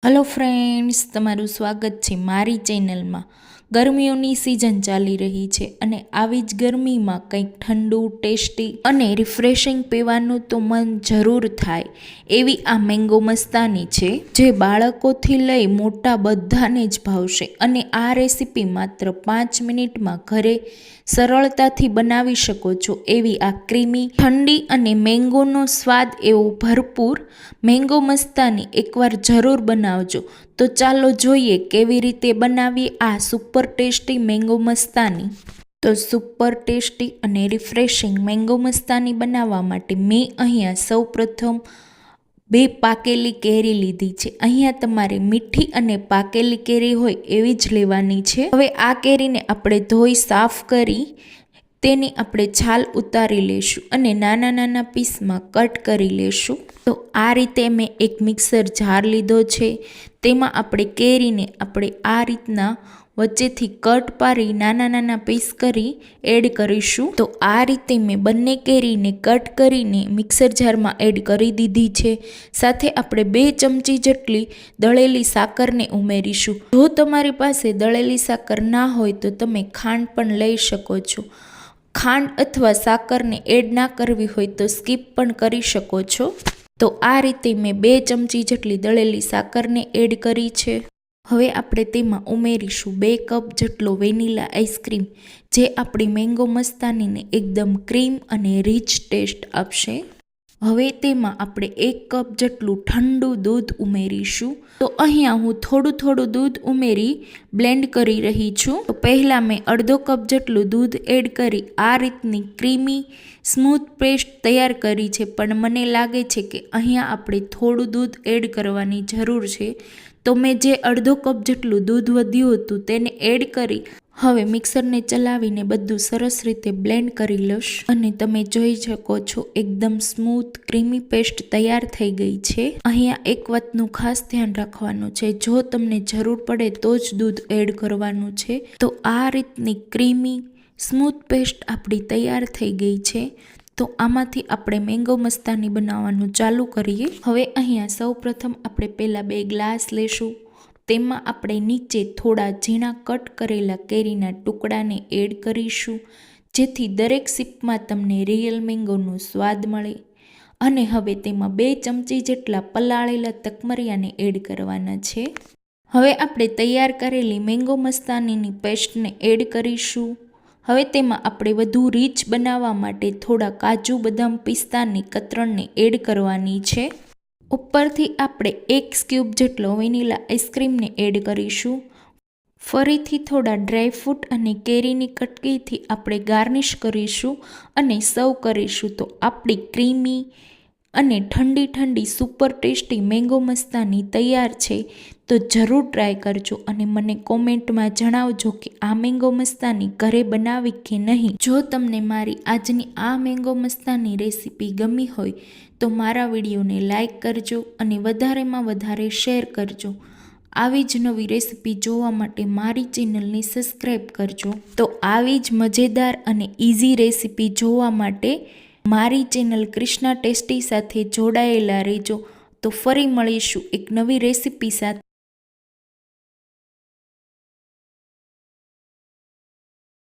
Hello friends, तमारू स्वागत है मारी चेनल में। गर्मीओनी सीजन चाली रही है अने आवी ज गर्मी में कंईक ठंडू टेस्टी अने रिफ्रेशिंग पीवानुं तो मन जरूर थाय एवी आ मैंगो मस्तानी छे जे बाळकोथी लई मोटा बधाने ज भावशे। अने आ रेसिपी मात्र 5 मिनिट में घरे सरलताथी बनावी शको छो एवी आ क्रीमी ठंडी अने मैंगोनो स्वाद एवो भरपूर मैंगो मस्तानी एकवार जरूर बनावजो। तो चालो जोईए केवी रीते बनावीए आ सुपर टेस्टी मैंगो मस्तानी। तो सुपर टेस्टी अने रिफ्रेशिंग मैंगो मस्तानी बनावा माटे मैं अहींया सौ प्रथम 2 पाकेली केरी लीधी छे। अहींया तमारे मीठी अने पाकेली केरी होय एवी ज लेवानी छे। हवे आ केरीने आपणे धोई साफ करी तेनी आपणे छाल उतारी लेशुं अने नाना नाना पीसमां कट करी लेशुं। तो आ रीते मैं एक मिक्सर जार लीधो छे, तेमां आपणे केरीने आपणे आ रीतना वच्चेथी कट पारी नाना नाना पीस करी एड करीशुं। तो आ रीते मैं बंने केरीने कट करीने मिक्सर जार में एड करी दीधी छे। साथे आपणे 2 चमची जेटली दळेली साकरने उमेरीशुं। जो तमारी पासे दळेली साकर ना होय तो तमे खांड पण लई शको छो। खांड अथवा साकर ने एड ना करवी होय तो स्कीप पण करी शको छो। तो आ रीते मैं 2 चमची जेटली दळेली साकर ने एड करी छे। हवे आपणे तेमां उमेरीशुं 2 कप जेटलो वेनीला आइसक्रीम जे आपणी मैंगो मस्तानी ने एकदम क्रीम अने रीच टेस्ट आपशे। हवे तेमां आपणे 1 कप जेटलुं ठंडू दूध उमेरीशुं। तो अहींया हूँ थोड़ू थोड़ू दूध उमेरी ब्लेंड करी रही छूँ। तो पहला मैं अर्धो कप जेटलुं दूध एड करी आ रीतनी क्रीमी स्मूथ पेस्ट तैयार करी छे। पण मने लागे छे के अहींया आपणे थोड़ू दूध एड करवानी जरूर छे। तो मैं जे अर्धो कप जेटलुं दूध वध्युं हतुं तेने एड करी हवे मिक्सर ने चलावीने बधुं सरस रीते ब्लेंड करी लईश। अने तमे जोई शको छो एकदम स्मूथ क्रीमी पेस्ट तैयार थई गई छे। अहींया एक वातनुं खास ध्यान राखवानुं छे, जो तमने जरूर पड़े तो ज दूध एड करवानुं छे। तो आ रीतनी क्रीमी स्मूथ पेस्ट आपणी तैयार थई गई छे। तो आमांथी आपणे मैंगो मस्तानी बनाववानुं चालू करीए। हवे अहींया सौ प्रथम आपणे पहेला 2 ग्लास लेशुं, तेमां आपणे नीचे थोड़ा झीणा कट करेला केरीना टुकड़ाने एड करीशुं, जेथी दरेक सीपमां तमने रियल मैंगोनो स्वाद मळे। अने हवे तेमां 2 चमची जेटला पलाळेला तकमरियाने एड करवाना छे। हवे आपणे तैयार करेली मैंगो मस्तानीनी पेस्टने एड करीशुं। हवे तेमां आपणे वधु रीच बनाववा माटे थोड़ा काजू बदाम पिस्तानी कतरणने एड करवानी छे। उपरथी आपणे 1 स्क्यूब जेटलो वेनीला आइसक्रीम ने एड करीशुं। फरीथी थोड़ा ड्रायफ्रूट अने केरीनी कटकीथी आपणे गार्निश करीशुं अने सर्व करीशुं। तो आपणी क्रीमी अने ठंडी ठंडी सुपर टेस्टी मैंगो मस्तानी तैयार छे। तो जरूर ट्राय करजो अने मने कॉमेंट में जणावजो कि आ मैंगो मस्तानी घरे बनावी के नहीं। जो तमने मारी आजनी आ मैंगो मस्तानी रेसिपी गमी होय तो मारा विडियो ने लाइक करजो अने वधारे में वधारे शेर करजो। आवी ज नवी रेसिपी जोवा माटे मारी चेनल ने सब्सक्राइब करजो। तो आवी ज मजेदार अने इजी रेसिपी जोवा माटे मारी चेनल कृष्णा टेस्टी साथे जोडायेला रहेजो। तो फरी मळीशुं एक नवी रेसिपी साथे।